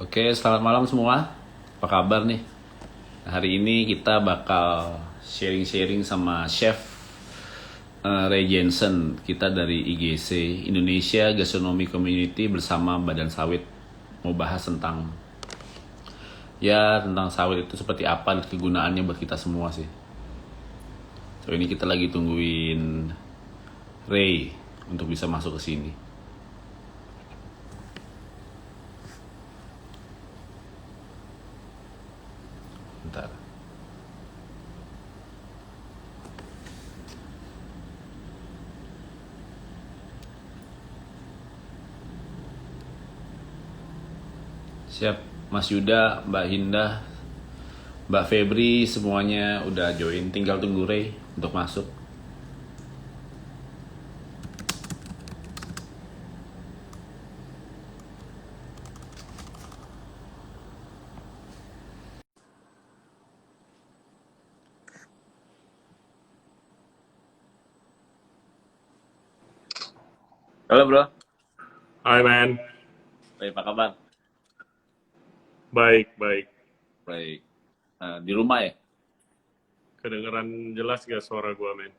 Oke, selamat malam semua. Apa kabar nih? Hari ini kita bakal sharing-sharing sama Chef Ray Jensen. Kita dari IGC, Indonesia Gastronomy Community bersama Badan Sawit. Mau bahas tentang sawit itu seperti apa dan kegunaannya buat kita semua sih. So ini kita lagi tungguin Ray untuk bisa masuk ke sini. Bentar. Siap, Mas Yuda, Mbak Hinda, Mbak Febri, semuanya udah join. Tinggal tunggu Ray untuk masuk. Halo bro, Hai man, Ray, apa kabar? baik baik. Baik. Di rumah ya? Kedengeran jelas gak suara gua man?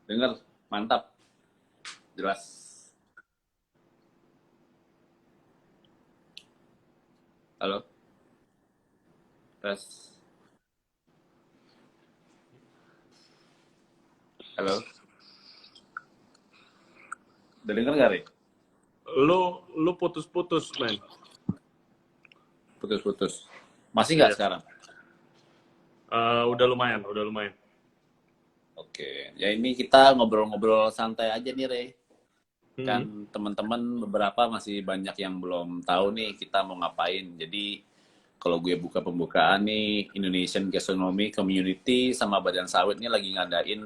Dengar, mantap, jelas. Halo, tes. Halo, udah dengar nggak Ray? Lu putus-putus man. Putus-putus. Masih nggak Iya. sekarang? Udah lumayan, udah lumayan. Oke, ya ini kita ngobrol-ngobrol santai aja nih Ray. Hmm. Kan teman-teman beberapa masih banyak yang belum tahu nih kita mau ngapain. Jadi kalau gue buka pembukaan nih, Indonesian Gastronomy Community sama Badan Sawit nih lagi ngadain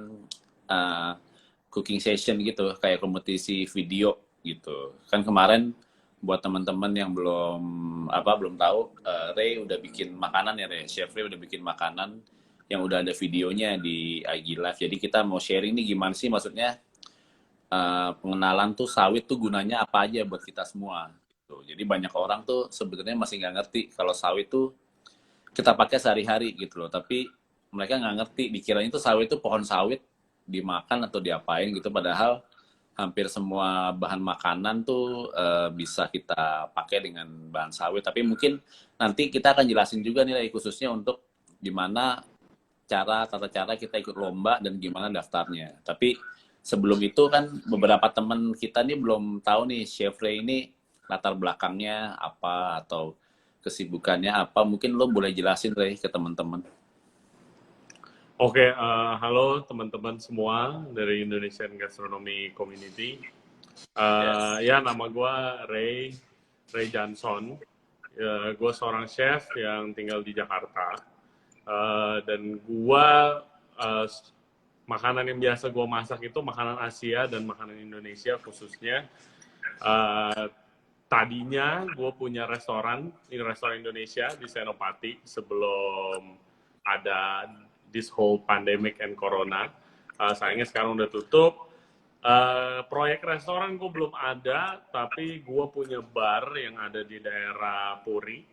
uh, cooking session gitu, kayak kompetisi video gitu. Kan kemarin buat teman-teman yang belum tahu, Ray udah bikin makanan ya Ray, Chef Ray udah bikin makanan yang udah ada videonya di IG Live. Jadi kita mau sharing nih gimana sih maksudnya pengenalan tuh sawit tuh gunanya apa aja buat kita semua. Tuh, jadi banyak orang tuh sebenarnya masih nggak ngerti kalau sawit tuh kita pakai sehari-hari gitu loh. Tapi mereka nggak ngerti, dikiranya tuh sawit tuh pohon sawit dimakan atau diapain gitu. Padahal hampir semua bahan makanan tuh bisa kita pakai dengan bahan sawit. Tapi mungkin nanti kita akan jelasin juga nih khususnya untuk gimana tata cara kita ikut lomba dan gimana daftarnya. Tapi sebelum itu kan beberapa teman kita nih belum tahu nih Chef Ray ini latar belakangnya apa atau kesibukannya apa. Mungkin lo boleh jelasin Ray ke teman-teman. Oke, halo teman-teman semua dari Indonesian Gastronomy Community. Yes. Ya, nama gua Ray Johnson. Gue seorang chef yang tinggal di Jakarta. Dan gua makanan yang biasa gue masak itu makanan Asia dan makanan Indonesia khususnya. Uh, Tadinya gue punya restoran Indonesia di Senopati sebelum ada this whole pandemic and corona. Sayangnya sekarang udah tutup. Proyek restoran gue belum ada, tapi gue punya bar yang ada di daerah Puri,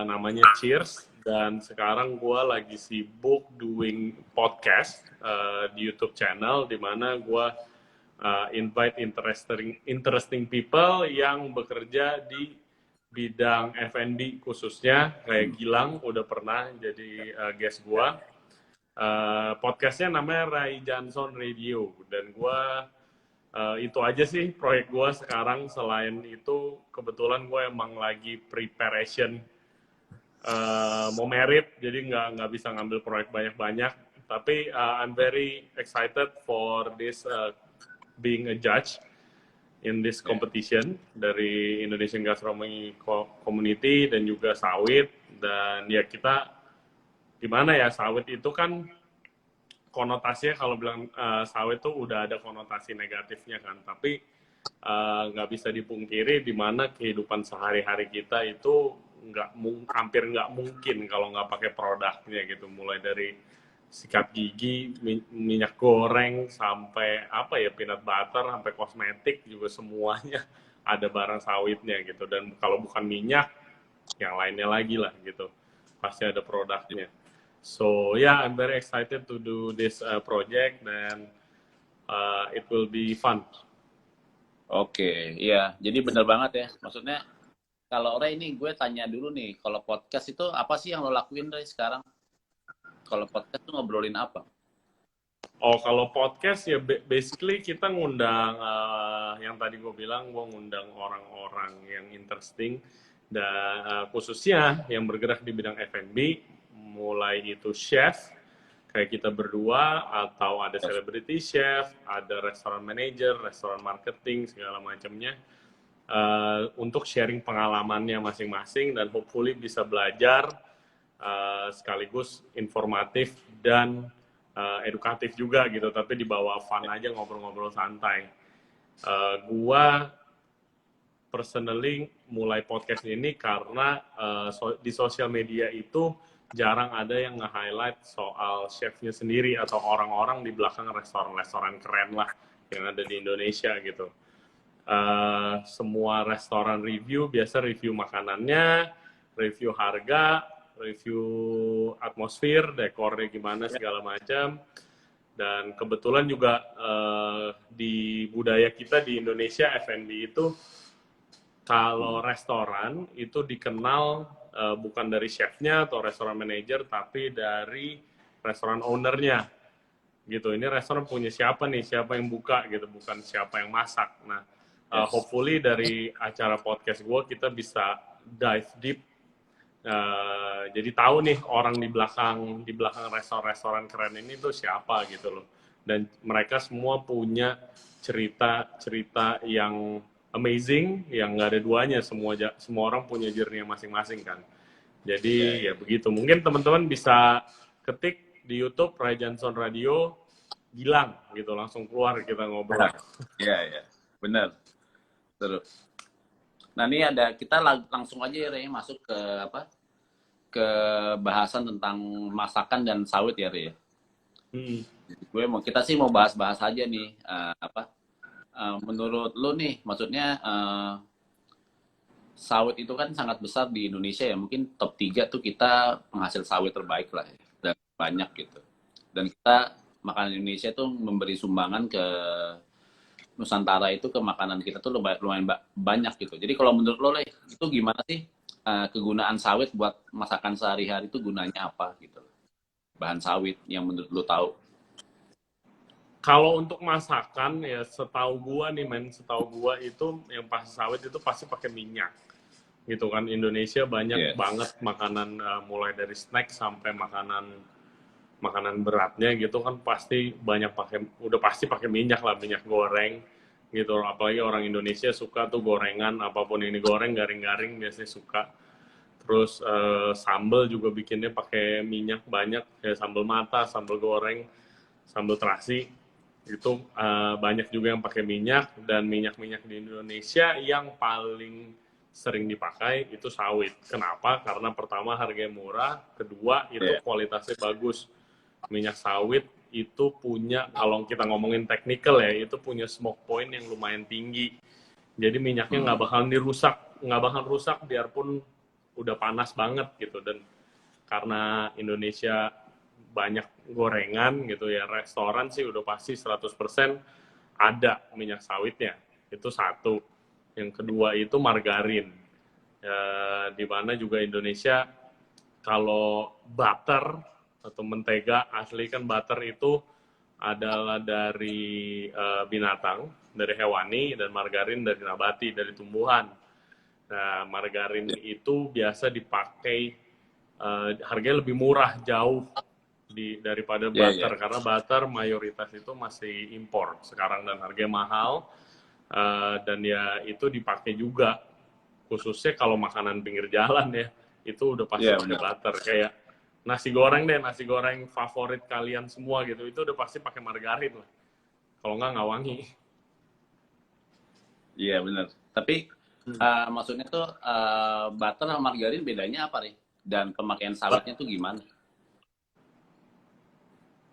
namanya Cheers. Dan sekarang gue lagi sibuk doing podcast di YouTube channel, di mana gue invite interesting people yang bekerja di bidang F&B khususnya, kayak Gilang udah pernah jadi guest gua. Podcastnya namanya Ray Johnson Radio, dan gua itu aja sih proyek gua sekarang. Selain itu kebetulan gue emang lagi preparation mau merit, jadi nggak bisa ngambil proyek banyak-banyak. Tapi I'm very excited for this being a judge in this competition dari Indonesian Gastronomy Community dan juga sawit. Dan ya kita gimana ya, sawit itu kan konotasinya kalau bilang sawit tuh udah ada konotasi negatifnya kan, tapi nggak bisa dipungkiri di mana kehidupan sehari-hari kita itu hampir nggak mungkin kalau nggak pakai produknya gitu, mulai dari sikat gigi, minyak goreng, sampai apa ya, peanut butter, sampai kosmetik juga semuanya ada barang sawitnya gitu. Dan kalau bukan minyak, yang lainnya lagi lah gitu. Pasti ada produknya. So yeah, I'm very excited to do this project dan it will be fun. Oke, iya. Jadi bener banget ya. Maksudnya kalau Ray ini gue tanya dulu nih, kalau podcast itu apa sih yang lo lakuin Ray sekarang? Kalau podcast tuh ngobrolin apa? Oh, kalau podcast ya basically kita ngundang yang tadi gue bilang, gue ngundang orang-orang yang interesting dan khususnya yang bergerak di bidang F&B, mulai itu chef kayak kita berdua, atau ada celebrity chef, ada restoran manager, restoran marketing, segala macamnya, untuk sharing pengalamannya masing-masing dan hopefully bisa belajar sekaligus informatif dan edukatif juga gitu, tapi dibawa fun aja, ngobrol-ngobrol santai. Gua personally mulai podcast ini karena di sosial media itu jarang ada yang nge-highlight soal chefnya sendiri atau orang-orang di belakang restoran-restoran keren lah yang ada di Indonesia gitu. Semua restoran review, biasa review makanannya, review harga, review atmosfer, dekornya gimana segala macam. Dan kebetulan juga di budaya kita di Indonesia F&B itu kalau restoran itu dikenal bukan dari chefnya atau restoran manager, tapi dari restoran ownernya gitu. Ini restoran punya siapa nih, siapa yang buka gitu, bukan siapa yang masak. Nah, hopefully dari acara podcast gue kita bisa dive deep, jadi tahu nih orang di belakang restoran-restoran keren ini tuh siapa gitu loh. Dan mereka semua punya cerita-cerita yang amazing, yang nggak ada duanya. Semua orang punya journey masing-masing kan. Jadi ya begitu. Mungkin teman-teman bisa ketik di YouTube Ray Johnson Radio Gilang gitu, langsung keluar kita ngobrol. Iya, iya. Benar. Terus. Nah, ini ada kita langsung aja ya Ray, masuk ke apa? Ke bahasan tentang masakan dan sawit ya Ray. Kita sih mau bahas-bahas aja nih menurut lo nih, maksudnya sawit itu kan sangat besar di Indonesia ya, mungkin top 3 tuh kita penghasil sawit terbaik lah ya, dan banyak gitu. Dan kita makanan Indonesia tuh memberi sumbangan ke Nusantara itu, ke makanan kita tuh lumayan banyak gitu. Jadi kalau menurut lo itu gimana sih kegunaan sawit buat masakan sehari-hari itu gunanya apa gitu? Bahan sawit yang menurut lo tahu. Kalau untuk masakan ya setahu gua itu yang pasti sawit itu pasti pakai minyak gitu kan. Indonesia banyak banget makanan mulai dari snack sampai makanan beratnya gitu kan, pasti udah pasti pakai minyak lah, minyak goreng gitu. Apalagi orang Indonesia suka tuh gorengan, apapun ini goreng garing-garing biasanya suka. Terus sambal juga bikinnya pakai minyak banyak, kayak sambal mata, sambal goreng, sambal terasi itu banyak juga yang pakai minyak. Dan minyak-minyak di Indonesia yang paling sering dipakai itu sawit. Kenapa? Karena pertama harganya murah, kedua itu kualitasnya bagus. Minyak sawit itu punya, kalau kita ngomongin technical ya, itu punya smoke point yang lumayan tinggi. Jadi minyaknya nggak bakal rusak biarpun udah panas banget gitu. Dan karena Indonesia banyak gorengan gitu ya, restoran sih udah pasti 100% ada minyak sawitnya. Itu satu. Yang kedua itu margarin. Di mana juga Indonesia kalau butter atau mentega asli kan, butter itu adalah dari binatang, dari hewani, dan margarin dari nabati, dari tumbuhan. Nah, margarin itu biasa dipakai, harganya lebih murah jauh daripada butter, karena butter mayoritas itu masih impor sekarang dan harganya mahal, dan ya itu dipakai juga khususnya kalau makanan pinggir jalan ya, itu udah pasti pakai butter. Kayak nasi goreng favorit kalian semua gitu, itu udah pasti pakai margarin lah, kalau nggak wangi. Iya benar. Tapi maksudnya tuh butter sama margarin bedanya apa nih? Dan pemakaian sawitnya tuh gimana?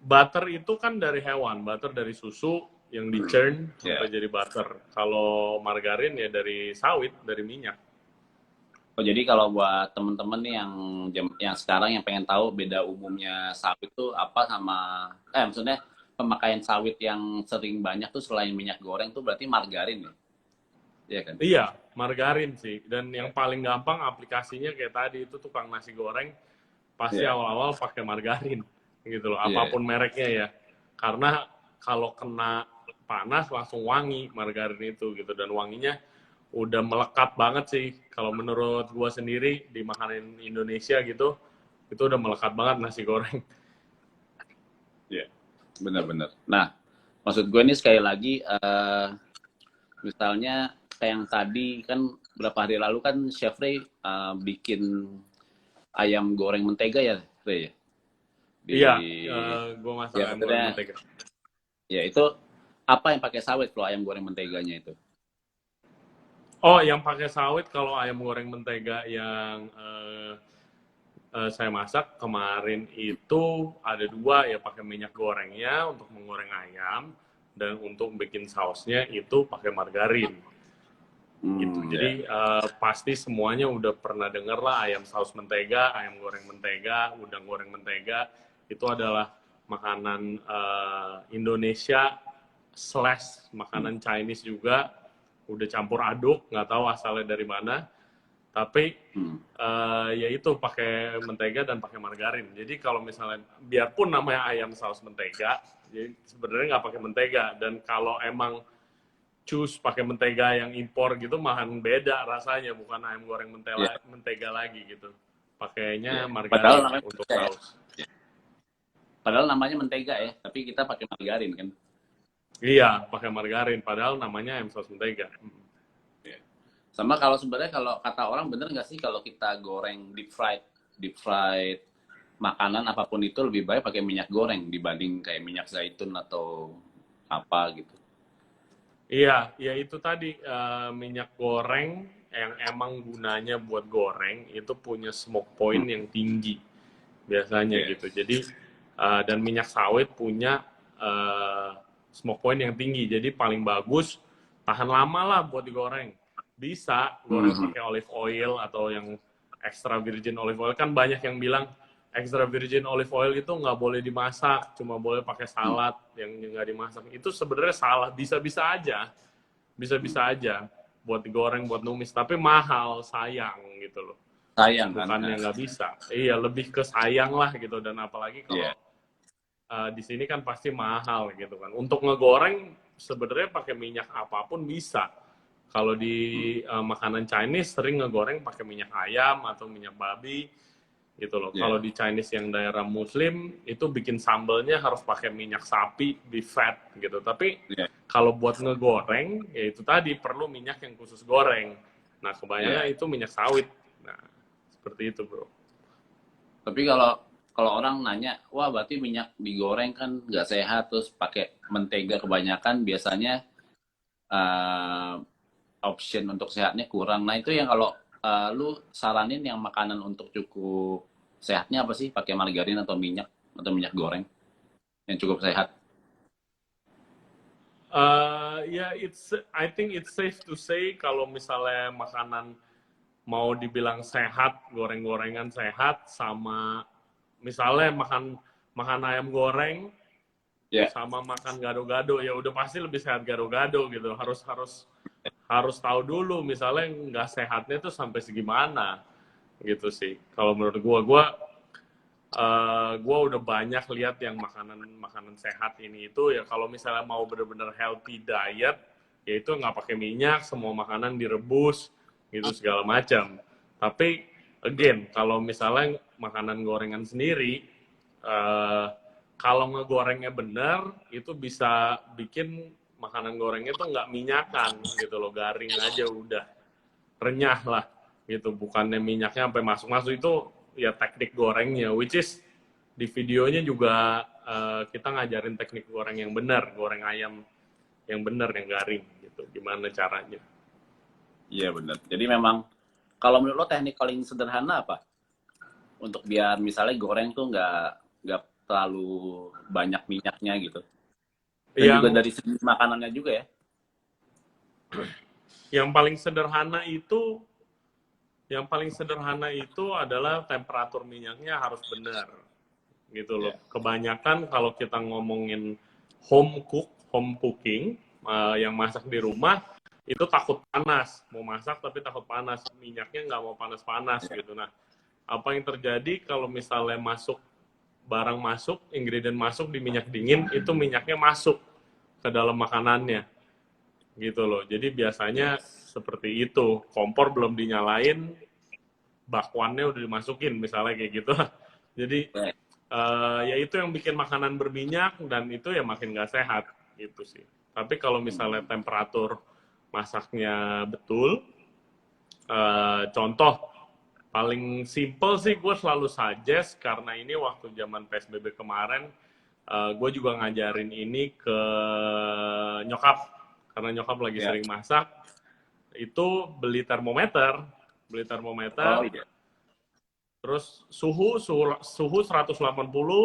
Butter itu kan dari hewan, butter dari susu yang di churn sampai jadi butter. Kalau margarin ya dari sawit, dari minyak. Oh, jadi kalau buat temen-temen nih yang sekarang yang pengen tahu beda umumnya sawit tuh apa sama maksudnya pemakaian sawit yang sering banyak tuh selain minyak goreng tuh berarti margarin ya? Iya kan? Iya, margarin sih. Dan yang paling gampang aplikasinya kayak tadi itu tukang nasi goreng pasti Iya. awal-awal pakai margarin gitu loh, Iya. apapun mereknya ya. Karena kalau kena panas langsung wangi margarin itu gitu, dan wanginya udah melekat banget sih. Kalau menurut gua sendiri di makanan Indonesia gitu, itu udah melekat banget nasi goreng. Iya. Benar-benar. Nah, maksud gue ini sekali lagi misalnya kayak yang tadi kan berapa hari lalu kan Chef Ray bikin ayam goreng mentega ya, Ray ya? Di Iya, gua masak ya ayam goreng maksudnya mentega. ya itu apa yang pakai sawit kalau ayam goreng menteganya itu? Oh, yang pakai sawit kalau ayam goreng mentega yang saya masak kemarin itu ada dua ya, pakai minyak gorengnya untuk menggoreng ayam, dan untuk bikin sausnya itu pakai margarin gitu. Ya. Jadi pasti semuanya udah pernah denger lah ayam saus mentega, ayam goreng mentega, udang goreng mentega. Itu adalah makanan Indonesia slash makanan Chinese juga. Udah campur aduk, nggak tahu asalnya dari mana. Tapi ya itu pakai mentega dan pakai margarin. Jadi kalau misalnya biarpun namanya ayam saus mentega, jadi sebenarnya nggak pakai mentega. Dan kalau emang choose pakai mentega yang impor gitu, mahan beda rasanya, bukan ayam goreng Ya, mentega lagi gitu. Pakainya ya. Padahal margarin namanya untuk mentega ya. saus. Padahal namanya mentega ya, tapi kita pakai margarin kan. Iya, pakai margarin. Padahal namanya ayam saus mentega. Ya. Sama kalau sebenarnya kalau kata orang bener nggak sih kalau kita goreng deep fried makanan apapun itu lebih baik pakai minyak goreng dibanding kayak minyak zaitun atau apa gitu. Iya, ya itu tadi minyak goreng yang emang gunanya buat goreng itu punya smoke point yang tinggi biasanya Iya. gitu. Jadi dan minyak sawit punya smoke point yang tinggi. Jadi paling bagus tahan lama lah buat digoreng. Bisa goreng Mhm. pakai olive oil atau yang extra virgin olive oil. Kan banyak yang bilang extra virgin olive oil itu nggak boleh dimasak, cuma boleh pakai salad yang nggak dimasak. Itu sebenarnya salah, bisa-bisa aja buat digoreng, buat numis, tapi mahal, sayang gitu loh. Sayang kan. Bukannya Nah, nggak bisa, iya lebih ke sayang lah gitu. Dan apalagi iya. kalau di sini kan pasti mahal gitu kan. Untuk ngegoreng sebenarnya pakai minyak apapun bisa. Kalau di makanan Chinese sering ngegoreng pakai minyak ayam atau minyak babi gitu loh. Iya. Kalau di Chinese yang daerah Muslim itu bikin sambelnya harus pakai minyak sapi, beef fat gitu. Tapi Iya. kalau buat ngegoreng ya itu tadi perlu minyak yang khusus goreng. Nah, Iya. kebanyakan itu minyak sawit. Nah, seperti itu, Bro. Tapi kalau kalau orang nanya, wah berarti minyak digoreng kan nggak sehat, terus pakai mentega kebanyakan biasanya eh, option untuk sehatnya kurang. Nah itu yang kalau lu saranin yang makanan untuk cukup sehatnya apa sih? Pakai margarin atau minyak goreng yang cukup sehat? Ya, I think it's safe to say kalau misalnya makanan mau dibilang sehat, goreng-gorengan sehat, sama misalnya makan makan ayam goreng Ya, sama makan gado-gado, ya udah pasti lebih sehat gado-gado gitu. Harus harus harus tahu dulu misalnya nggak sehatnya tuh sampai segimana gitu sih. Kalau menurut gua udah banyak lihat yang makanan sehat ini itu, ya kalau misalnya mau bener-bener healthy diet, ya itu nggak pakai minyak, semua makanan direbus gitu segala macam. Tapi again, kalau misalnya makanan gorengan sendiri, eh, kalau ngegorengnya bener itu bisa bikin makanan gorengnya tuh nggak minyakan gitu loh, garing aja udah, renyah lah gitu. Bukannya minyaknya sampai masuk-masuk, itu ya teknik gorengnya, which is di videonya juga kita ngajarin teknik goreng yang benar, goreng ayam yang benar, yang garing gitu, gimana caranya. iya benar. Jadi memang kalau menurut lo teknik paling sederhana apa? Untuk biar misalnya goreng tuh nggak terlalu banyak minyaknya gitu. Dan juga Yang dari segi makanannya juga ya. yang paling sederhana itu yang paling sederhana itu adalah temperatur minyaknya harus benar, gitu loh. Kebanyakan kalau kita ngomongin home cooking, yang masak di rumah, itu takut panas. Mau masak tapi takut panas, minyaknya nggak mau panas-panas gitu. Nah, apa yang terjadi kalau misalnya barang masuk, ingredient masuk di minyak dingin, itu minyaknya masuk ke dalam makanannya, gitu loh. Jadi biasanya seperti itu, kompor belum dinyalain, bakwannya udah dimasukin, misalnya kayak gitu. Jadi ya itu yang bikin makanan berminyak, dan itu ya makin nggak sehat, gitu sih. Tapi kalau misalnya temperatur masaknya betul, contoh paling simple sih gue selalu suggest, karena ini waktu zaman PSBB kemarin, gue juga ngajarin ini ke nyokap, karena nyokap lagi sering masak, itu beli termometer, Oh iya. terus suhu 180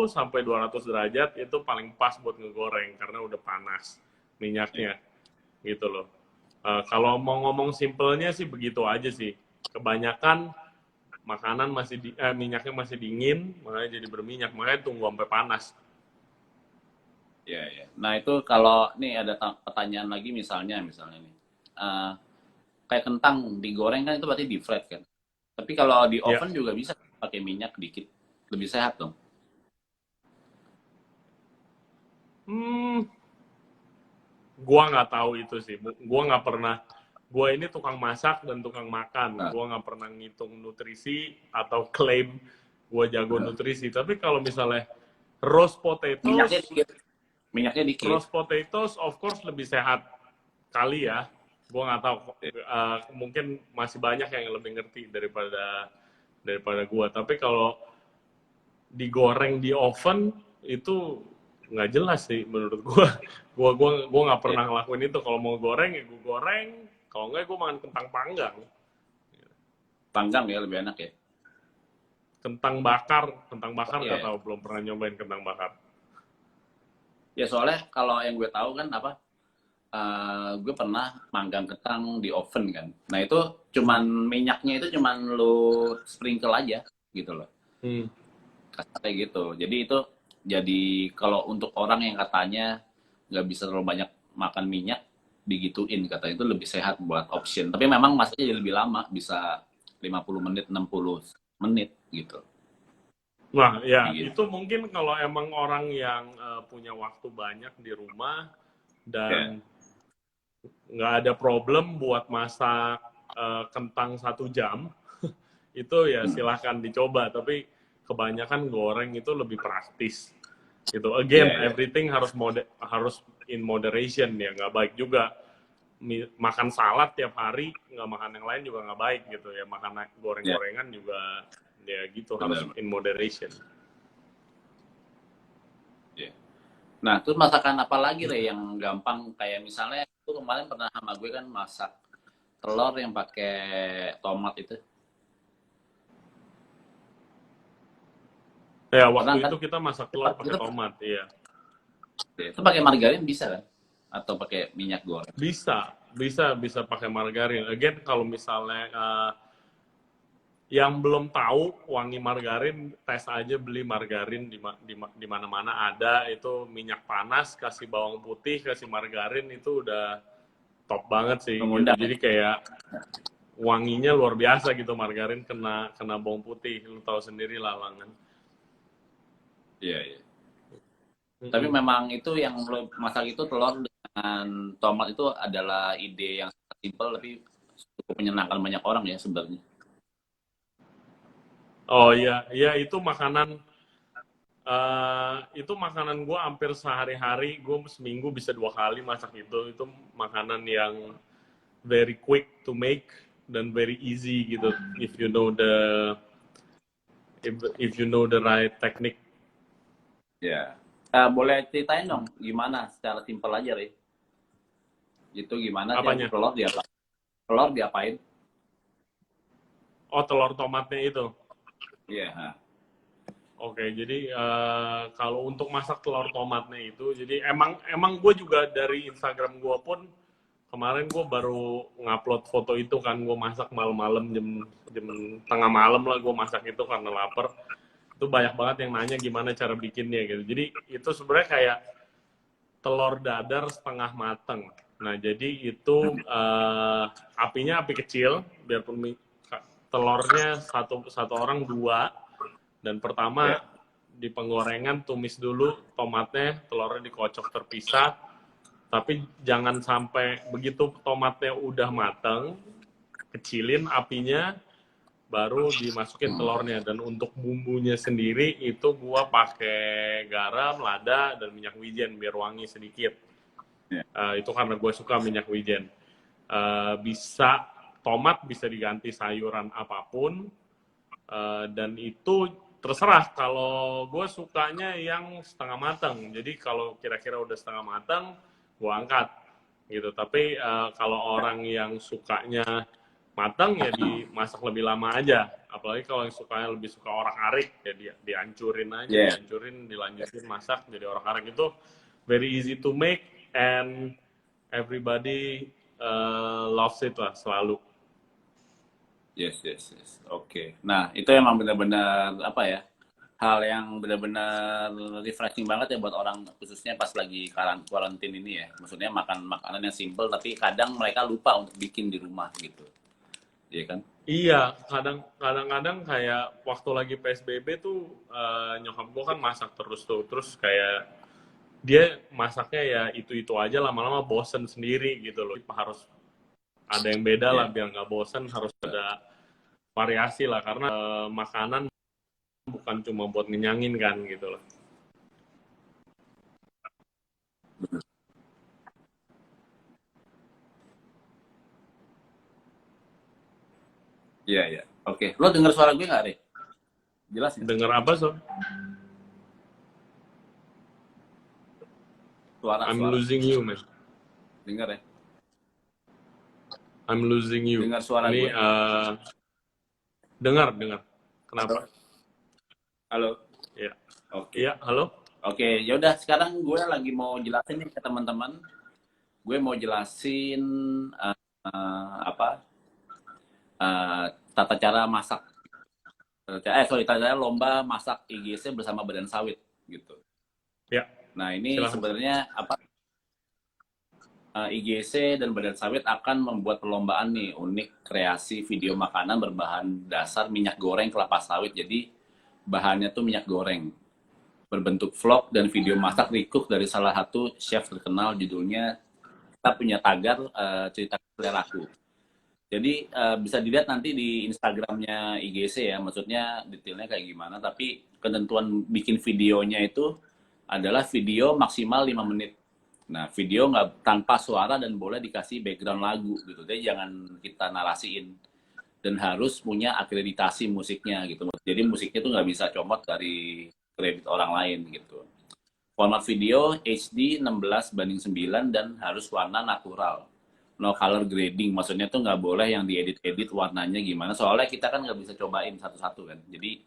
sampai 200 derajat itu paling pas buat ngegoreng, karena udah panas minyaknya, gitu loh. Kalau mau ngomong simpelnya sih begitu aja sih. Kebanyakan makanan minyaknya masih dingin, makanya jadi berminyak, makanya tunggu sampai panas. Iya, iya. Nah itu kalau nih ada pertanyaan lagi, misalnya nih, eh, kayak kentang digoreng kan itu berarti di flat kan. Tapi kalau di Ya, oven juga bisa pakai minyak dikit, lebih sehat dong. hmm, gua nggak tahu itu sih. Gua nggak pernah. Gua ini tukang masak dan tukang makan. Nah, Gua nggak pernah ngitung nutrisi atau klaim gua jago nutrisi. Tapi kalau misalnya roast minyaknya potatoes, dikit, minyaknya dikit. of course lebih sehat kali ya. Gue nggak tahu, mungkin masih banyak yang lebih ngerti daripada gue. Tapi kalau digoreng di oven itu nggak jelas sih menurut gue. Gue nggak pernah ngelakuin itu. Kalau mau goreng ya gue goreng. Kalau nggak gue makan kentang panggang. Panggang ya lebih enak ya. Kentang bakar nggak tahu, belum pernah nyobain kentang bakar. Ya soalnya kalau yang gue tahu kan apa, gue pernah manggang kentang di oven kan. Nah itu cuman minyaknya itu cuman lu sprinkle aja gitu loh. Kayak gitu. Jadi itu jadi kalau untuk orang yang katanya nggak bisa terlalu banyak makan minyak, digituin katanya itu lebih sehat buat option. Tapi memang masaknya jadi lebih lama, bisa 50 menit, 60 menit gitu. Nah, ya Gitu. itu mungkin kalau emang orang yang punya waktu banyak di rumah Ya, dan nggak ada problem buat masak kentang 1 jam, itu ya silahkan dicoba. Tapi kebanyakan goreng itu lebih praktis. Gitu. Again, ya, ya, everything harus in moderation ya, nggak baik juga. Makan salad tiap hari, nggak makan yang lain juga nggak baik gitu ya. Makan ya, goreng-gorengan juga ya gitu, harus benar. in moderation. Ya. Nah, terus masakan apa lagi Re yang gampang, kayak misalnya itu kemarin pernah sama gue kan masak telur yang pakai tomat itu. Ya, Pernah waktu kan? itu kita masak telur pakai Itu, tomat, iya. itu pakai margarin bisa kan? Atau pakai minyak goreng? Bisa pakai margarin. Again, kalau misalnya yang belum tahu wangi margarin, tes aja beli margarin di mana-mana ada. Itu minyak panas, kasih bawang putih, kasih margarin, itu udah top banget sih gitu. Mengundang ya? Jadi kayak wanginya luar biasa gitu, margarin kena bawang putih, lu tahu sendiri lalangan. Iya, iya. Tapi memang itu yang lo masak itu telur dengan tomat itu adalah ide yang sangat simpel tapi cukup menyenangkan banyak orang ya sebenarnya. Oh iya, iya itu makanan gue hampir sehari-hari, gue seminggu bisa 2 kali masak itu. Itu makanan yang very quick to make dan very easy gitu, if you know the right technique. Ya. Boleh ceritain dong gimana secara simpel aja, Re? Itu gimana sih Apanya? telur diapain? Telur diapain? Oh, telur tomatnya itu. Iya, yeah. Oke, jadi kalau untuk masak telur tomatnya itu, jadi emang gue juga dari Instagram gue pun kemarin gue baru ngupload foto itu kan, gue masak malam-malam jam tengah malam lah gue masak itu karena lapar. Itu banyak banget yang nanya gimana cara bikinnya gitu. Jadi itu sebenarnya kayak telur dadar setengah mateng. Nah jadi itu apinya api kecil, biarpun telurnya satu orang dua. Dan pertama di penggorengan tumis dulu tomatnya, telurnya dikocok terpisah. Tapi jangan sampai begitu tomatnya udah mateng, kecilin apinya, baru dimasukin telurnya. Dan untuk bumbunya sendiri itu gua pakai garam, lada, dan minyak wijen biar wangi sedikit. Itu karena gue suka minyak wijen. Bisa tomat bisa diganti sayuran apapun, dan itu terserah. Kalau gue sukanya yang setengah matang, jadi kalau kira-kira udah setengah matang gue angkat gitu. Tapi kalau orang yang sukanya matang ya dimasak lebih lama aja. Apalagi kalau yang sukanya lebih suka orak-arik ya dihancurin aja, dihancurin, dilanjutin masak jadi orak-arik. Itu very easy to make and everybody loves it lah selalu. Yes. Oke. Nah, itu emang benar-benar apa ya? Hal yang benar-benar refreshing banget ya buat orang, khususnya pas lagi karantin ini ya. Maksudnya makan makanan yang simple tapi kadang mereka lupa untuk bikin di rumah gitu. Iya kan? Iya, kadang-kadang kayak waktu lagi PSBB tuh nyokap gue kan masak terus tuh. Terus kayak dia masaknya ya itu-itu aja, lama-lama bosen sendiri gitu loh. Harus ada yang beda lah biar nggak bosen, harus ada variasi lah. Karena makanan bukan cuma buat ngenyangin kan gitu loh. Iya. Oke. Lo denger suara gue nggak, Re? Jelas ya? Dengar apa, so? I'm Suara. losing you, man. Dengar ya? I'm losing you. Dengar suara Ini, gue? dengar. Kenapa? Halo? Ya. Oke. Iya, halo? Oke, ya udah sekarang gue lagi mau jelasin nih ke teman-teman. Gue mau jelasin tata cara masak. Tata cara lomba masak IGC bersama Badan Sawit gitu. Ya. Nah, ini Silahkan. sebenarnya IGC dan Badan Sawit akan membuat perlombaan nih, unik kreasi video makanan berbahan dasar minyak goreng kelapa sawit. Jadi bahannya tuh minyak goreng, berbentuk vlog dan video masak recook dari salah satu chef terkenal. Judulnya kita punya tagar cerita seleraku. Jadi bisa dilihat nanti di Instagramnya IGC ya, maksudnya detailnya kayak gimana. Tapi ketentuan bikin videonya itu adalah video maksimal 5 menit. Nah, video nggak tanpa suara dan boleh dikasih background lagu gitu. Jadi jangan kita narasiin. Dan harus punya akreditasi musiknya gitu. Jadi musiknya tuh nggak bisa comot dari kredit orang lain gitu. Format video HD 16:9 dan harus warna natural. No color grading, maksudnya tuh nggak boleh yang diedit-edit warnanya gimana. Soalnya kita kan nggak bisa cobain satu-satu kan. Jadi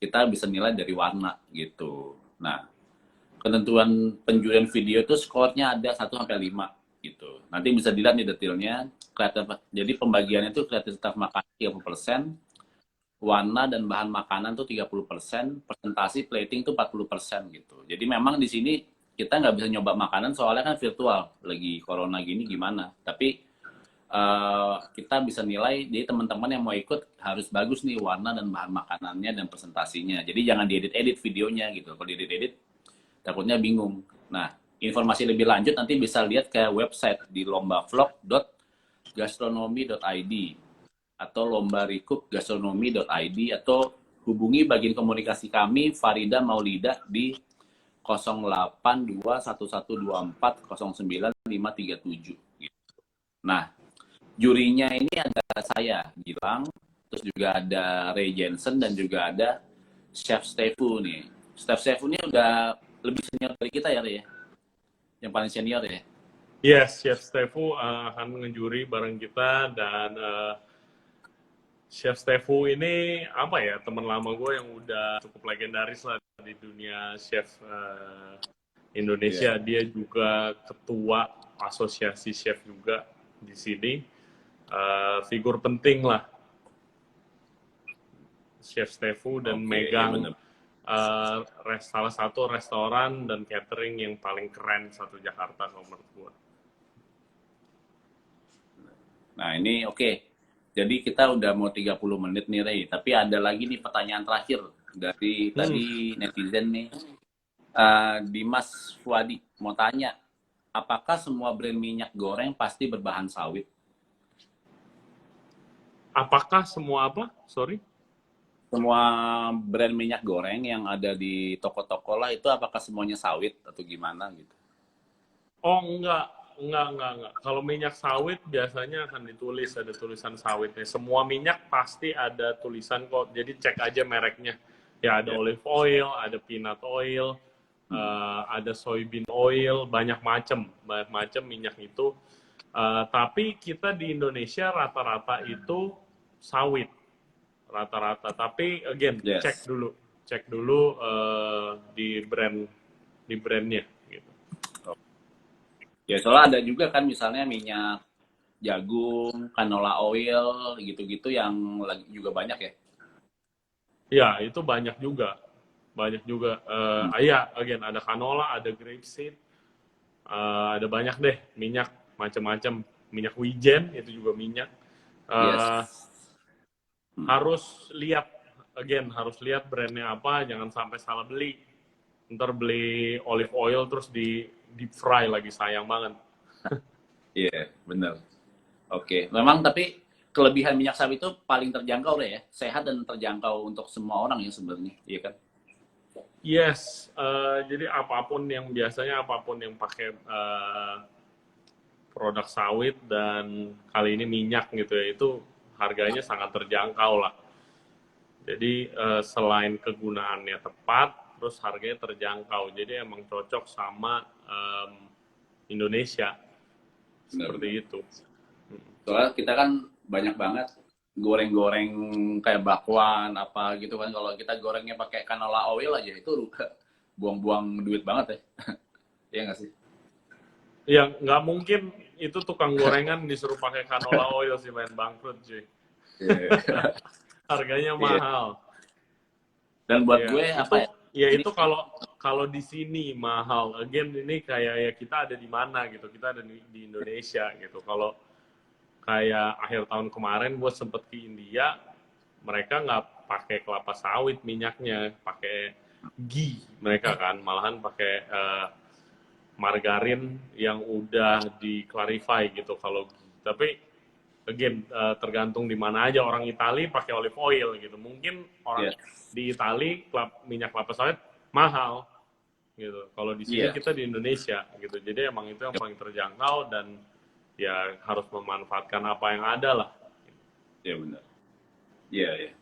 kita bisa nilai dari warna gitu. Nah, ketentuan penjurian video itu skornya ada 1-5 gitu. Nanti bisa dilihat nih detailnya. Jadi pembagiannya itu kreativitas makanan 30%, warna dan bahan makanan tuh 30%, presentasi plating tuh 40% gitu. Jadi memang di sini kita nggak bisa nyoba makanan soalnya kan virtual, lagi corona gini gimana. Tapi kita bisa nilai, jadi teman-teman yang mau ikut harus bagus nih warna dan bahan makanannya dan presentasinya. Jadi jangan diedit-edit videonya gitu. Kalau diedit-edit takutnya bingung. Nah, informasi lebih lanjut nanti bisa lihat ke website di lombavlog.gastronomy.id atau lombarecookgastronomy.id atau hubungi bagian komunikasi kami Farida Maulida di 082112409537. Nah, jurinya ini ada saya, Gilang, terus juga ada Ray Jensen dan juga ada Chef Stefu nih. Chef Stefu ini udah lebih senior dari kita ya, Ray? Yang paling senior ya? Yes, Chef Stefu akan ngejuri bareng kita. Dan Chef Stefu ini apa ya, teman lama gue yang udah cukup legendaris lah di dunia chef Indonesia. Dia juga ketua asosiasi chef juga di sini. Figur penting lah Chef Stefu dan Oke, iya megang bener. salah satu restoran dan catering yang paling keren satu Jakarta kalau menurut gua. Nah ini oke. Jadi kita udah mau 30 menit nih Ray. Tapi ada lagi nih pertanyaan terakhir dari tadi netizen nih. Dimas Fuadi mau tanya, apakah semua brand minyak goreng pasti berbahan sawit? Apakah semua apa? Sorry. Semua brand minyak goreng yang ada di toko-toko lah itu apakah semuanya sawit atau gimana gitu? Oh, enggak. Kalau minyak sawit biasanya akan ditulis, ada tulisan sawitnya. Semua minyak pasti ada tulisan kok. Jadi cek aja mereknya. Ya ada Ya. olive oil, ada peanut oil, ada soybean oil, banyak macam minyak itu. Tapi kita di Indonesia rata-rata itu sawit, rata-rata. Tapi again Yes. cek dulu di brandnya. Gitu. Ya soalnya ada juga kan misalnya minyak jagung, canola oil, gitu-gitu yang lagi juga banyak ya. Ya, itu banyak juga. Banyak juga. Hmm. Ya, again, ada canola, ada grapeseed, ada banyak deh minyak, macam-macam. Minyak wijen, itu juga minyak. Yes. Eh, Hmm. harus lihat, again, harus lihat brandnya apa, jangan sampai salah beli. Ntar beli olive oil terus di deep fry lagi, sayang banget. Iya, yeah, bener. Oke, memang tapi kelebihan minyak sawit itu paling terjangkau deh ya, sehat dan terjangkau untuk semua orang ya sebenarnya, iya kan? Yes, jadi apapun yang pakai produk sawit dan kali ini minyak gitu ya, itu harganya sangat terjangkau lah. Jadi selain kegunaannya tepat, terus harganya terjangkau. Jadi emang cocok sama Indonesia seperti Benar-benar. itu. Soalnya kita kan banyak banget goreng-goreng kayak bakwan apa gitu kan, kalau kita gorengnya pakai canola oil aja itu buang-buang duit banget ya, iya nggak sih? Yang nggak mungkin itu tukang gorengan disuruh pakai canola oil sih, main bangkrut cuy. Iya. Harganya Iya. mahal. Dan buat Ya, gue apa ya? Ini itu kalau kalau di sini mahal. Again ini kayak ya kita ada di mana gitu. Kita ada di Indonesia gitu. Kalau kayak akhir tahun kemarin gue sempet ke India, mereka nggak pakai kelapa sawit minyaknya, pakai ghee mereka kan, malahan pakai margarin yang udah di-clarify gitu kalau ghee. Tapi again tergantung di mana aja. Orang Itali pakai olive oil gitu. Mungkin orang ya, di Itali minyak kelapa sawit mahal gitu. Kalau di sini iya, kita di Indonesia gitu. Jadi emang itu yang paling terjangkau dan ya harus memanfaatkan apa yang ada lah. iya benar. Iya, iya.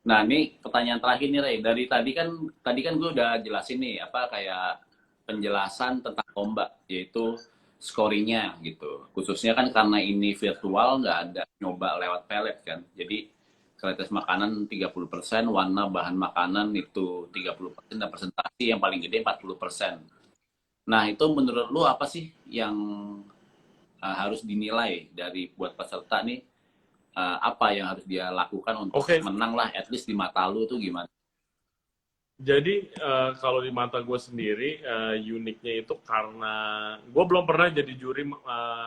Nah, ini pertanyaan terakhir nih, Ray. Dari tadi kan gue udah jelasin nih apa kayak penjelasan tentang lomba, yaitu scoringnya gitu. Khususnya kan karena ini virtual, nggak ada nyoba lewat pelet kan. Jadi kualitas makanan 30%, warna bahan makanan itu 30%, dan presentasi yang paling gede 40%. Nah, itu menurut lu apa sih yang harus dinilai dari buat peserta nih, apa yang harus dia lakukan untuk Oke, menang lah, at least di mata lu tuh gimana? jadi kalau di mata gue sendiri uniknya itu karena gue belum pernah jadi juri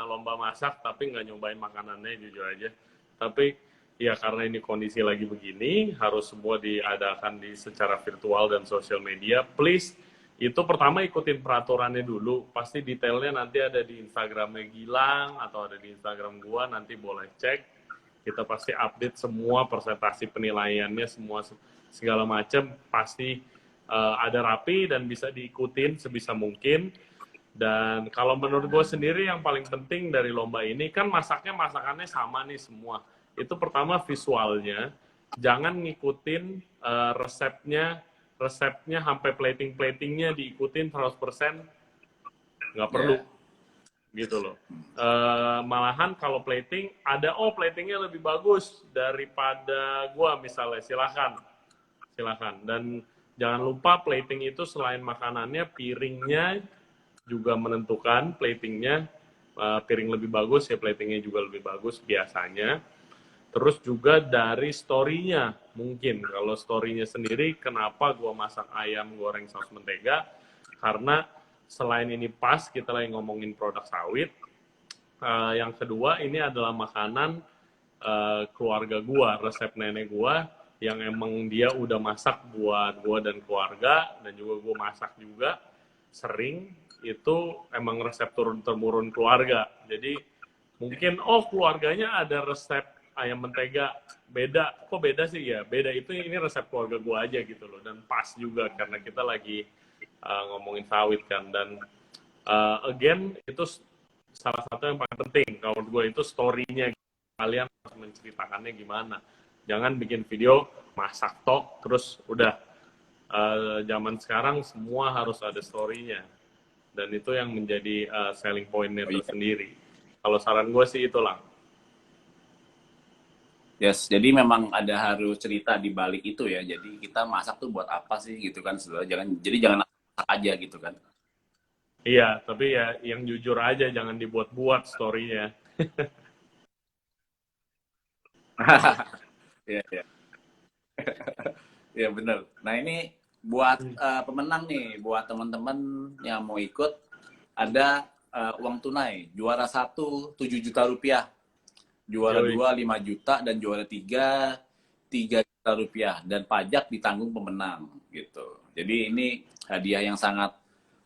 lomba masak, tapi nggak nyobain makanannya jujur aja. Tapi ya karena ini kondisi lagi begini, harus semua diadakan secara virtual dan sosial media. Please, itu pertama ikutin peraturannya dulu. Pasti detailnya nanti ada di Instagramnya Gilang atau ada di Instagram gue, nanti boleh cek. Kita pasti update semua presentasi penilaiannya, semua segala macam pasti ada rapi dan bisa diikutin sebisa mungkin. Dan kalau menurut gue sendiri yang paling penting dari lomba ini kan masakannya sama nih semua. Itu pertama visualnya, jangan ngikutin resepnya sampai platingnya diikutin 100%, nggak perlu Ya, gitu loh. Malahan kalau platingnya lebih bagus daripada gua misalnya, silakan dan jangan lupa plating itu selain makanannya, piringnya juga menentukan platingnya. piring lebih bagus, ya platingnya juga lebih bagus biasanya. Terus juga dari story-nya, mungkin kalau story-nya sendiri, kenapa gue masak ayam goreng saus mentega? Karena selain ini pas, kita lagi ngomongin produk sawit, yang kedua ini adalah makanan keluarga gue, resep nenek gue, yang emang dia udah masak buat gue dan keluarga, dan juga gue masak juga, sering, itu emang resep turun-temurun keluarga. Jadi mungkin, oh keluarganya ada resep ayam mentega, beda, kok beda sih ya? Beda itu ini resep keluarga gue aja gitu loh, dan pas juga karena kita lagi ngomongin sawit kan, dan again itu salah satu yang paling penting kalau gue itu story-nya, kalian harus menceritakannya gimana, jangan bikin video masak tok terus udah. Zaman sekarang semua harus ada story-nya, dan itu yang menjadi selling point-nya tersendiri. Kalau saran gue sih itulah. Yes, jadi memang ada harus cerita di balik itu ya. Jadi kita masak tuh buat apa sih gitu kan? Jangan masak aja gitu kan. Iya, tapi ya yang jujur aja, jangan dibuat-buat story-nya. Iya, iya. Iya bener. Nah ini buat pemenang nih, buat teman-teman yang mau ikut, ada uang tunai. Juara 1 7 juta rupiah. Juara Yoi. 2 5 juta dan juara 3 3 juta rupiah, dan pajak ditanggung pemenang gitu. Jadi ini hadiah yang sangat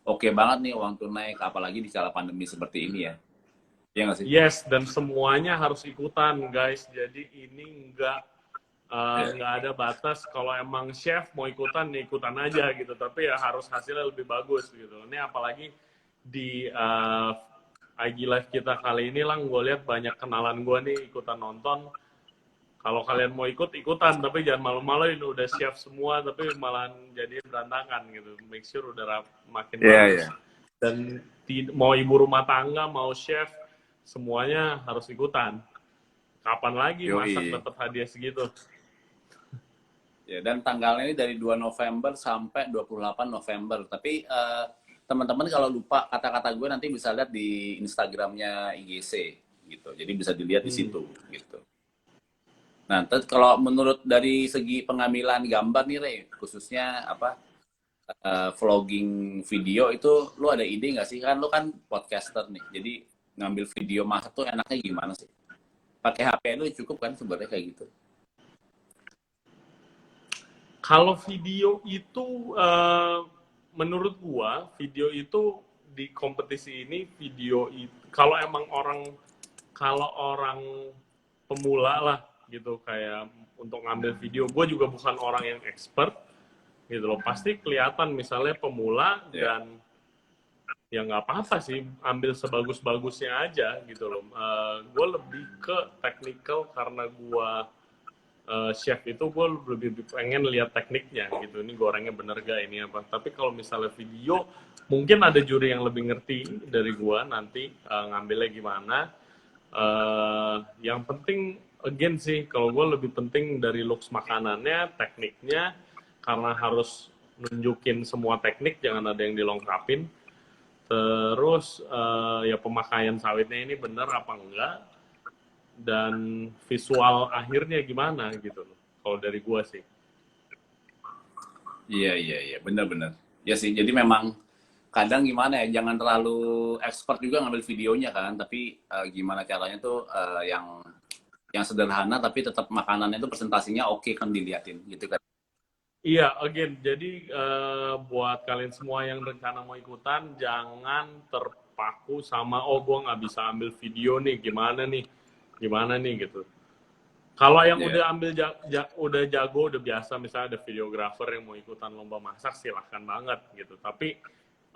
oke banget nih, uang tunai, apalagi di kala pandemi seperti ini ya. Iya nggak sih? Yes, dan semuanya harus ikutan, guys. Jadi ini nggak ada batas. Kalau emang chef mau ikutan, ya ikutan aja gitu. Tapi ya harus hasilnya lebih bagus gitu. Ini apalagi di IG Live kita kali ini lah, gue lihat banyak kenalan gue nih ikutan nonton. Kalau kalian mau ikut, ikutan. Tapi jangan malu-maluin, udah chef semua, tapi malah jadi berantakan gitu. Make sure udah makin bagus. Dan mau ibu rumah tangga, mau chef, semuanya harus ikutan. Kapan lagi masak Yoi. dapat hadiah segitu? Ya, dan tanggalnya ini dari 2 November sampai 28 November. Tapi teman-teman kalau lupa kata-kata gue, nanti bisa lihat di Instagramnya IGC gitu. Jadi bisa dilihat di situ gitu. Nah, kalau menurut dari segi pengambilan gambar nih Rey, khususnya apa vlogging video itu, lu ada ide nggak sih? Kan lu kan podcaster nih, jadi ngambil video masak tuh enaknya gimana sih? Pakai HP lu cukup kan sebenarnya kayak gitu? Kalau video itu, menurut gua, video itu di kompetisi ini, video itu, kalau orang pemula lah gitu, kayak untuk ngambil video, gua juga bukan orang yang expert gitu loh. Pasti kelihatan misalnya pemula, dan ya nggak apa-apa sih, ambil sebagus-bagusnya aja gitu loh. Gue lebih ke technical karena gue chef itu, gue lebih pengen lihat tekniknya gitu. Ini gorengnya bener gak, ini apa. Tapi kalau misalnya video, mungkin ada juri yang lebih ngerti dari gue nanti ngambilnya gimana. Yang penting again sih, kalau gue lebih penting dari looks makanannya, tekniknya, karena harus nunjukin semua teknik, jangan ada yang dilengkapin. Terus ya pemakaian sawitnya ini bener apa enggak, dan visual akhirnya gimana gitu loh, kalau dari gua sih. Iya, benar-benar. Ya sih, jadi memang kadang gimana ya, jangan terlalu expert juga ngambil videonya kan, tapi gimana caranya tuh yang sederhana tapi tetap makanannya tuh presentasinya oke kan diliatin gitu kan. Iya, again, jadi buat kalian semua yang rencana mau ikutan, jangan terpaku sama, oh gue nggak bisa ambil video nih, gimana nih gitu. Kalau yang udah udah jago, udah biasa, misalnya ada videographer yang mau ikutan lomba masak, silahkan banget gitu. Tapi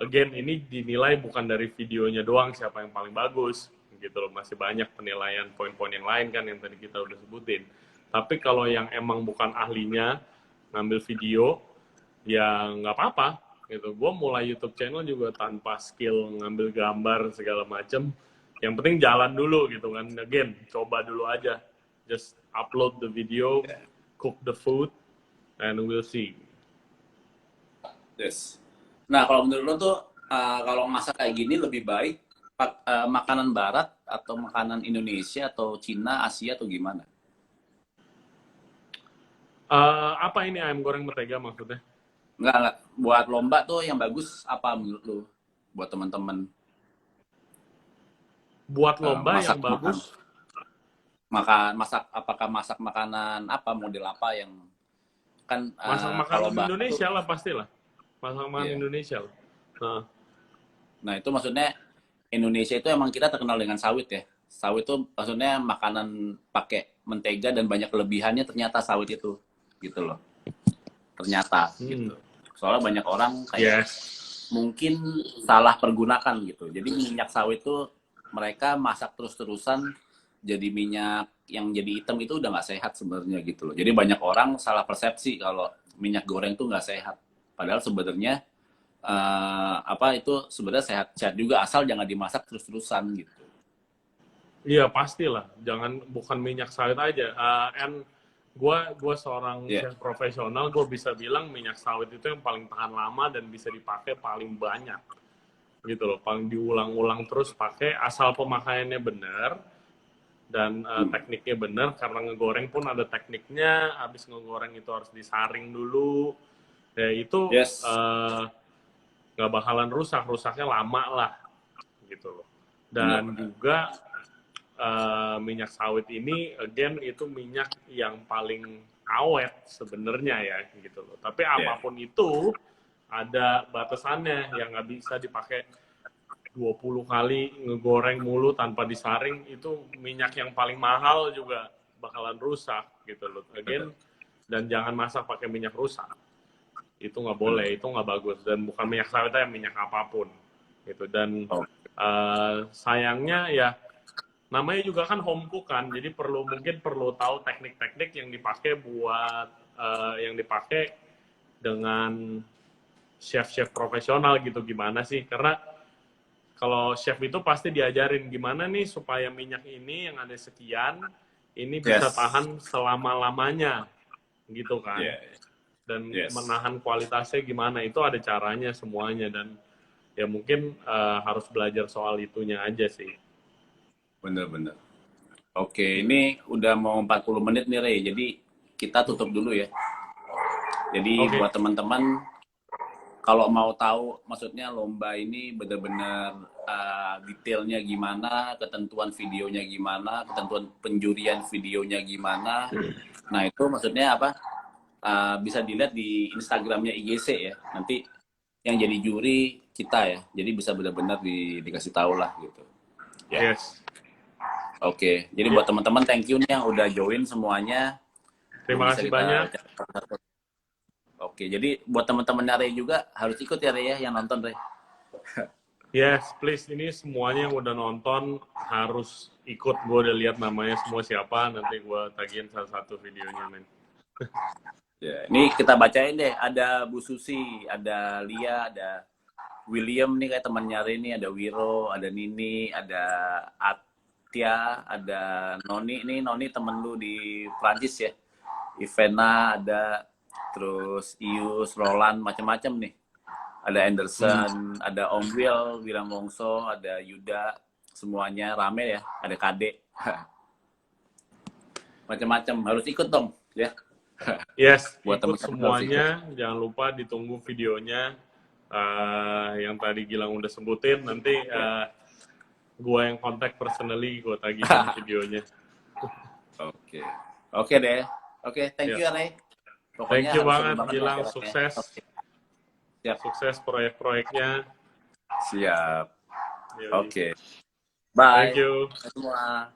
again, ini dinilai bukan dari videonya doang siapa yang paling bagus gitu loh, masih banyak penilaian poin-poin yang lain kan yang tadi kita udah sebutin. Tapi kalau yang emang bukan ahlinya ngambil video, ya nggak apa-apa gitu. Gue mulai YouTube channel juga tanpa skill ngambil gambar segala macem. Yang penting jalan dulu gitu kan. Again, coba dulu aja. Just upload the video, cook the food, and we'll see. Yes. Nah, kalau menurut lo tuh kalau masak kayak gini lebih baik makanan barat atau makanan Indonesia atau Cina, Asia atau gimana? Apa ini ayam goreng mentega maksudnya? Enggak. Buat lomba tuh yang bagus apa menurut lu? Buat teman-teman Buat lomba masak yang makan, bagus, apakah masak makanan apa model apa yang kan masak kalau makanan barat tuh, Indonesia lah pastilah. Masak makanan ya. Indonesia lah. Nah, Nah itu maksudnya Indonesia itu emang kita terkenal dengan sawit ya. Sawit itu maksudnya makanan pakai mentega dan banyak kelebihannya ternyata sawit itu, gitu loh. Ternyata gitu. Soalnya banyak orang kayak yes. mungkin salah pergunakan gitu. Jadi minyak sawit itu mereka masak terus-terusan jadi minyak yang jadi hitam itu udah nggak sehat sebenarnya gitu loh. Jadi banyak orang salah persepsi kalau minyak goreng tuh nggak sehat. Padahal sebenarnya apa itu sebenarnya sehat-sehat juga asal jangan dimasak terus-terusan gitu. Iya pastilah, bukan minyak sawit aja. And gue seorang Ya, chef profesional, gue bisa bilang minyak sawit itu yang paling tahan lama dan bisa dipakai paling banyak, gitu loh. Paling diulang-ulang terus pakai, asal pemakaiannya benar dan tekniknya benar. Karena ngegoreng pun ada tekniknya. Habis ngegoreng itu harus disaring dulu. Ya itu yes, nggak bakalan rusak, rusaknya lama lah, gitu loh. Dan benar-benar. juga minyak sawit ini again itu minyak yang paling awet sebenarnya ya gitu loh. Tapi Ya, apapun itu ada batasannya yang nggak bisa dipakai 20 kali ngegoreng mulu tanpa disaring, itu minyak yang paling mahal juga bakalan rusak gitu loh. Again, dan jangan masak pakai minyak rusak. Itu nggak boleh, itu nggak bagus, dan bukan minyak sawit aja, minyak apapun gitu. Dan oh, sayangnya ya namanya juga kan home cook kan, jadi mungkin perlu tahu teknik-teknik yang dipakai buat yang dipakai dengan chef-chef profesional gitu, gimana sih? Karena kalau chef itu pasti diajarin gimana nih supaya minyak ini yang ada sekian ini bisa yes, tahan selama-lamanya gitu kan. yeah, Dan yes, menahan kualitasnya gimana, itu ada caranya semuanya. Dan ya mungkin harus belajar soal itunya aja sih. bener-bener. Oke, ini udah mau 40 menit nih Rey, jadi kita tutup dulu ya. Jadi Oke. buat teman-teman kalau mau tahu maksudnya lomba ini benar-benar detailnya gimana, ketentuan videonya gimana, ketentuan penjurian videonya gimana. Nah, itu maksudnya apa? Bisa dilihat di Instagramnya IGC ya. Nanti yang jadi juri kita ya. Jadi bisa benar-benar dikasih tahu lah gitu. Ya. Yes. Oke. Jadi Ya, buat teman-teman thank you nih yang udah join semuanya. terima Bisa kasih kita banyak. ucapkan. Oke, jadi buat teman-teman Rey juga harus ikut ya Rey ya yang nonton Rey. Yes, please. Ini semuanya yang udah nonton harus ikut. Gue udah lihat namanya semua siapa. Nanti gue tagihin salah satu videonya, men. Ya, ini kita bacain deh. Ada Bu Susi, ada Lia, ada William nih kayak temannya Rey nih, ada Wiro, ada Nini, ada Atya, ada Noni nih, Noni temen lu di Prancis ya. Ivena ada, terus Ius, Roland, macam-macam nih. Ada Anderson, ada Om Will, Wilam Wongso, ada Yuda, semuanya rame ya. Ada Kade, macam-macam. Harus ikut dong ya. Yes, Buat ikut teman-teman harus ikut. semuanya. Jangan lupa ditunggu videonya. Yang tadi Gilang udah sebutin. Nanti gue yang kontak personally, gue tagihin videonya. Oke, oke deh. Oke, thank you Ya. ya Rey. Thank Pokoknya you harus seru banget, banget lah Gilang. jalannya. Sukses. Oke. Siap. Sukses proyek-proyeknya. Siap. Yoi. Oke. Thank Bye. you. Semua.